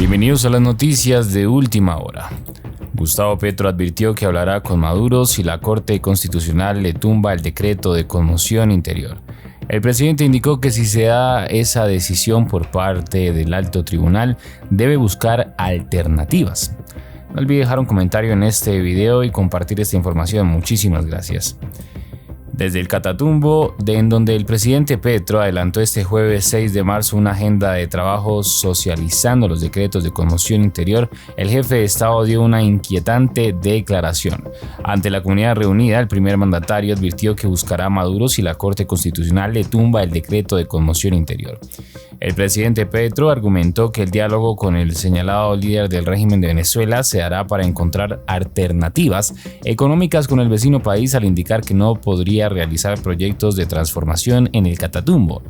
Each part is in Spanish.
Bienvenidos a las noticias de última hora. Gustavo Petro advirtió que hablará con Maduro si la Corte Constitucional le tumba el decreto de conmoción interior. El presidente indicó que si se da esa decisión por parte del alto tribunal, debe buscar alternativas. No olvide dejar un comentario en este video y compartir esta información. Muchísimas gracias. Desde el Catatumbo, en donde el presidente Petro adelantó este jueves 6 de marzo una agenda de trabajo socializando los decretos de conmoción interior, el jefe de Estado dio una inquietante declaración. Ante la comunidad reunida, el primer mandatario advirtió que buscará a Maduro si la Corte Constitucional le tumba el decreto de conmoción interior. El presidente Petro argumentó que el diálogo con el señalado líder del régimen de Venezuela se hará para encontrar alternativas económicas con el vecino país, al indicar que no podría realizar proyectos de transformación en el Catatumbo,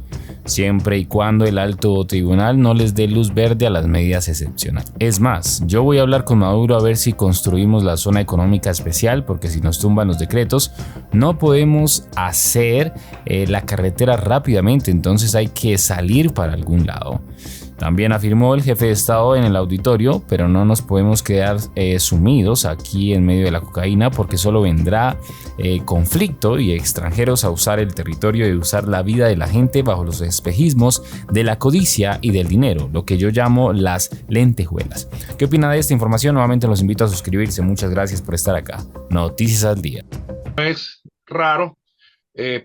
siempre y cuando el alto tribunal no les dé luz verde a las medidas excepcionales. Es más, yo voy a hablar con Maduro a ver si construimos la zona económica especial, porque si nos tumban los decretos no podemos hacer la carretera rápidamente, entonces hay que salir para algún lado. También afirmó el jefe de Estado en el auditorio, pero no nos podemos quedar sumidos aquí en medio de la cocaína, porque solo vendrá conflicto y extranjeros a usar el territorio y usar la vida de la gente bajo los espejismos de la codicia y del dinero, lo que yo llamo las lentejuelas. ¿Qué opina de esta información? Nuevamente los invito a suscribirse. Muchas gracias por estar acá. Noticias al día. Es raro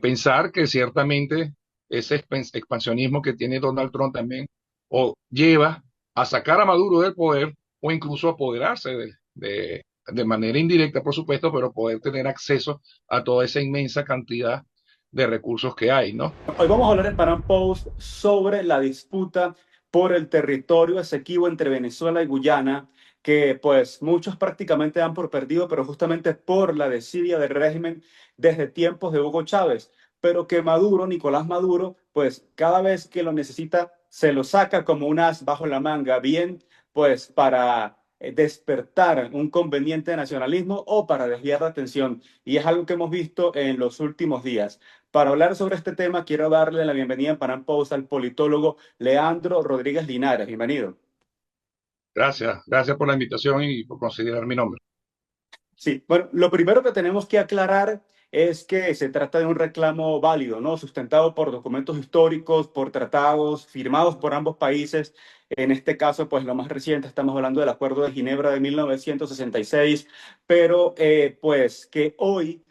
pensar que ciertamente ese expansionismo que tiene Donald Trump también o lleva a sacar a Maduro del poder o incluso apoderarse de manera indirecta, por supuesto, pero poder tener acceso a toda esa inmensa cantidad de recursos que hay, ¿no? Hoy vamos a hablar en Panam Post sobre la disputa por el territorio Esequibo entre Venezuela y Guyana, que pues muchos prácticamente dan por perdido, pero justamente por la desidia del régimen desde tiempos de Hugo Chávez, pero que Maduro, Nicolás Maduro, pues cada vez que lo necesita se lo saca como un as bajo la manga, bien pues para despertar un conveniente nacionalismo o para desviar la atención. Y es algo que hemos visto en los últimos días. Para hablar sobre este tema, quiero darle la bienvenida en Panam Post al politólogo Leandro Rodríguez Linares. Bienvenido. Gracias por la invitación y por considerar mi nombre. Sí, bueno, lo primero que tenemos que aclarar es que se trata de un reclamo válido, ¿no? Sustentado por documentos históricos, por tratados firmados por ambos países. En este caso, pues lo más reciente, estamos hablando del Acuerdo de Ginebra de 1966, pero pues que hoy,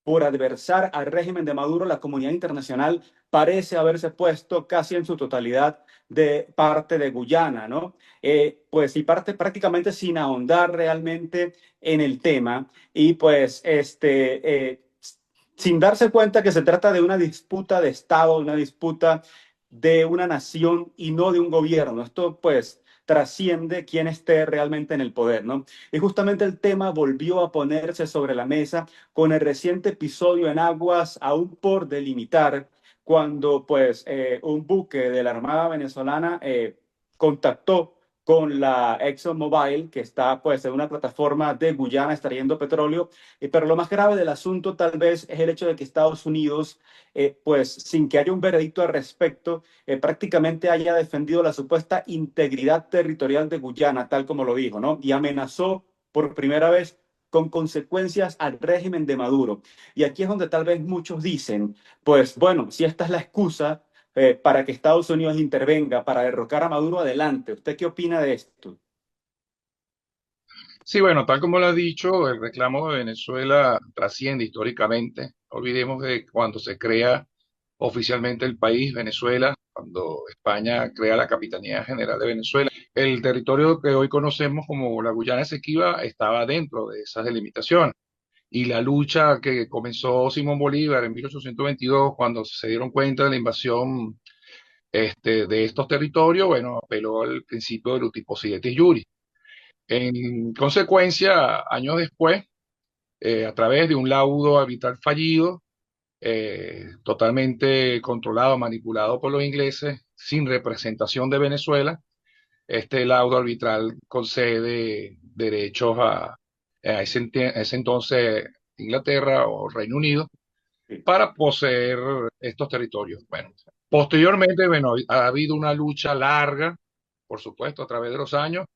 por adversar al régimen de Maduro, la comunidad internacional parece haberse puesto casi en su totalidad de parte de Guyana, ¿no? Pues y parte prácticamente sin ahondar realmente en el tema y pues sin darse cuenta que se trata de una disputa de Estado, una disputa de una nación y no de un gobierno. Esto pues trasciende quién esté realmente en el poder, ¿no? Y justamente el tema volvió a ponerse sobre la mesa con el reciente episodio en aguas aún por delimitar, cuando pues un buque de la Armada venezolana contactó con la ExxonMobil, que está pues en una plataforma de Guyana extrayendo petróleo, pero lo más grave del asunto tal vez es el hecho de que Estados Unidos, pues sin que haya un veredicto al respecto, prácticamente haya defendido la supuesta integridad territorial de Guyana, tal como lo dijo, ¿no? Y amenazó por primera vez con consecuencias al régimen de Maduro. Y aquí es donde tal vez muchos dicen, pues bueno, si esta es la excusa para que Estados Unidos intervenga, para derrocar a Maduro, adelante. ¿Usted qué opina de esto? Sí, bueno, tal como lo ha dicho, el reclamo de Venezuela trasciende históricamente. No olvidemos que cuando se crea oficialmente el país, Venezuela, cuando España crea la Capitanía General de Venezuela, el territorio que hoy conocemos como la Guyana Esequiba estaba dentro de esas delimitaciones. Y la lucha que comenzó Simón Bolívar en 1822, cuando se dieron cuenta de la invasión de estos territorios, bueno, apeló al principio del uti possidetis iuris. En consecuencia, años después, a través de un laudo arbitral fallido, totalmente controlado, manipulado por los ingleses, sin representación de Venezuela, este laudo arbitral concede derechos a ese entonces Inglaterra o Reino Unido Sí. para poseer estos territorios. Bueno, posteriormente, bueno, ha habido una lucha larga por supuesto, a través de los años,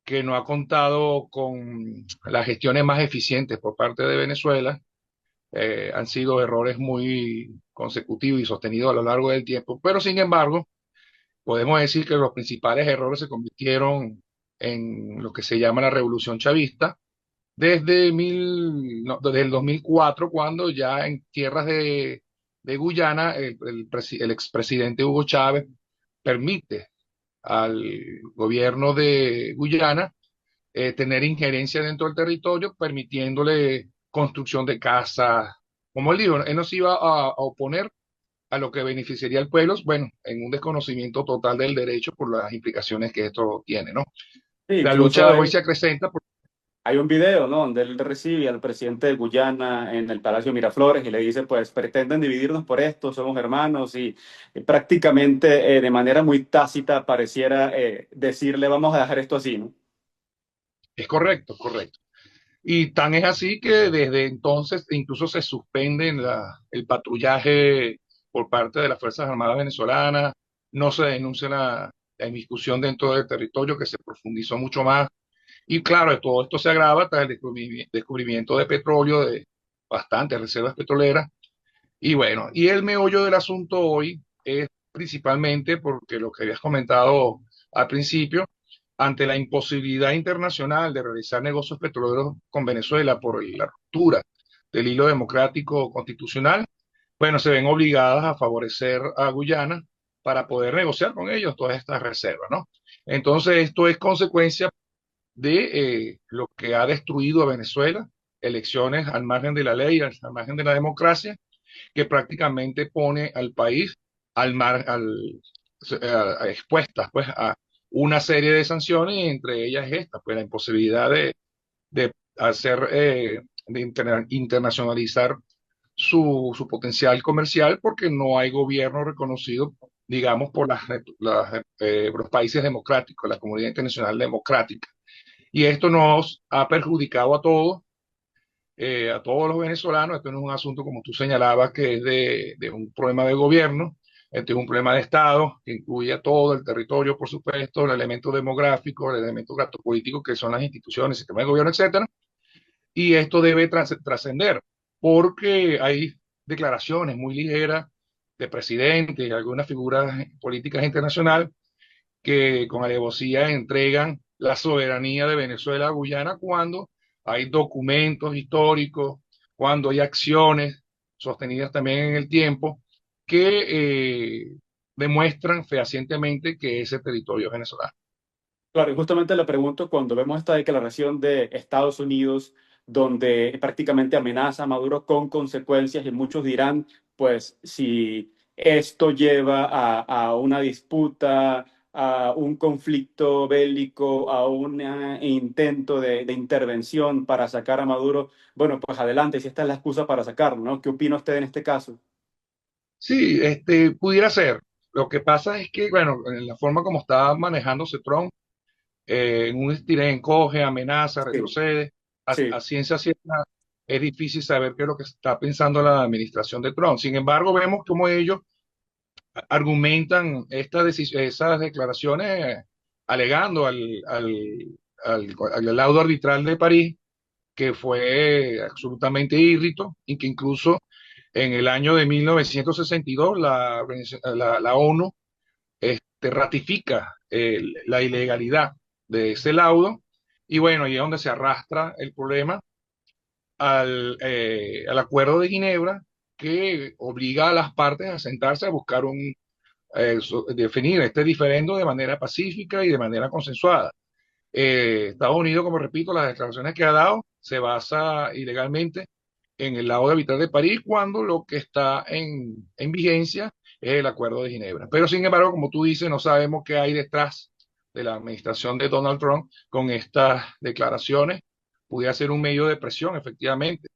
que no ha contado con las gestiones más eficientes por parte de Venezuela. Han sido errores muy consecutivos y sostenidos a lo largo del tiempo, pero sin embargo, podemos decir que los principales errores se convirtieron en lo que se llama la revolución chavista, desde el 2004, cuando ya en tierras de Guyana el expresidente Hugo Chávez permite al gobierno de Guyana tener injerencia dentro del territorio, permitiéndole construcción de casas. Como él dijo, él no se iba a oponer a lo que beneficiaría al pueblo, bueno, en un desconocimiento total del derecho por las implicaciones que esto tiene, ¿no? Sí, La incluso lucha hoy se acrecenta. hay un video, ¿no? Donde él recibe al presidente de Guyana en el Palacio Miraflores y le dice, pues pretenden dividirnos por esto, somos hermanos y prácticamente de manera muy tácita pareciera decirle, vamos a dejar esto así, ¿no? Es correcto, correcto. Y tan es así que desde entonces incluso se suspende el patrullaje por parte de las Fuerzas Armadas venezolanas, no se denuncia la inmiscusión dentro del territorio, que se profundizó mucho más. Y claro, todo esto se agrava tras el descubrimiento de petróleo, de bastantes reservas petroleras. Y bueno, y el meollo del asunto hoy es principalmente porque lo que habías comentado al principio, ante la imposibilidad internacional de realizar negocios petroleros con Venezuela por la ruptura del hilo democrático constitucional, bueno, se ven obligadas a favorecer a Guyana para poder negociar con ellos todas estas reservas, ¿no? Entonces, esto es consecuencia de lo que ha destruido a Venezuela, elecciones al margen de la ley, al margen de la democracia, que prácticamente pone al país expuestas pues, a una serie de sanciones, y entre ellas esta, pues la imposibilidad de hacer, internacionalizar su potencial comercial, porque no hay gobierno reconocido, digamos, por los países democráticos, la comunidad internacional democrática. Y esto nos ha perjudicado a todos los venezolanos. Esto no es un asunto, como tú señalabas, que es de un problema de gobierno. Este es un problema de Estado que incluye a todo el territorio, por supuesto, el elemento demográfico, el elemento político, que son las instituciones, el sistema de gobierno, etcétera. Y esto debe trascender, porque hay declaraciones muy ligeras de presidentes y algunas figuras políticas internacionales que con alevosía entregan la soberanía de Venezuela a Guyana, cuando hay documentos históricos, cuando hay acciones sostenidas también en el tiempo que demuestran fehacientemente que ese territorio es venezolano. Claro, y justamente le pregunto, cuando vemos esta declaración de Estados Unidos, donde prácticamente amenaza a Maduro con consecuencias, y muchos dirán, pues si esto lleva a una disputa, a un conflicto bélico, a un intento de intervención para sacar a Maduro, bueno, pues adelante, si esta es la excusa para sacarlo, ¿no? ¿Qué opina usted en este caso? Sí, pudiera ser. Lo que pasa es que, bueno, en la forma como está manejándose Trump, en un estira y encoge, amenaza, Sí, retrocede, a sí. ciencia cierta es difícil saber qué es lo que está pensando la administración de Trump. Sin embargo, vemos cómo ellos argumentan esas declaraciones, alegando al laudo arbitral de París, que fue absolutamente írrito, y que incluso en el año de 1962 la ONU ratifica la ilegalidad de ese laudo. Y bueno, ahí es donde se arrastra el problema al Acuerdo de Ginebra, que obliga a las partes a sentarse a buscar definir este diferendo de manera pacífica y de manera consensuada. Estados Unidos, como repito, las declaraciones que ha dado se basa ilegalmente en el laudo arbitral de París, cuando lo que está en vigencia es el Acuerdo de Ginebra. Pero sin embargo, como tú dices, no sabemos qué hay detrás de la administración de Donald Trump con estas declaraciones. Pudiera ser un medio de presión, efectivamente.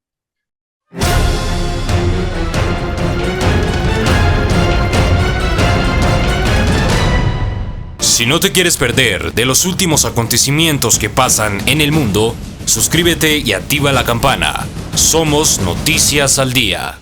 Si no te quieres perder de los últimos acontecimientos que pasan en el mundo, suscríbete y activa la campana. Somos Noticias al Día.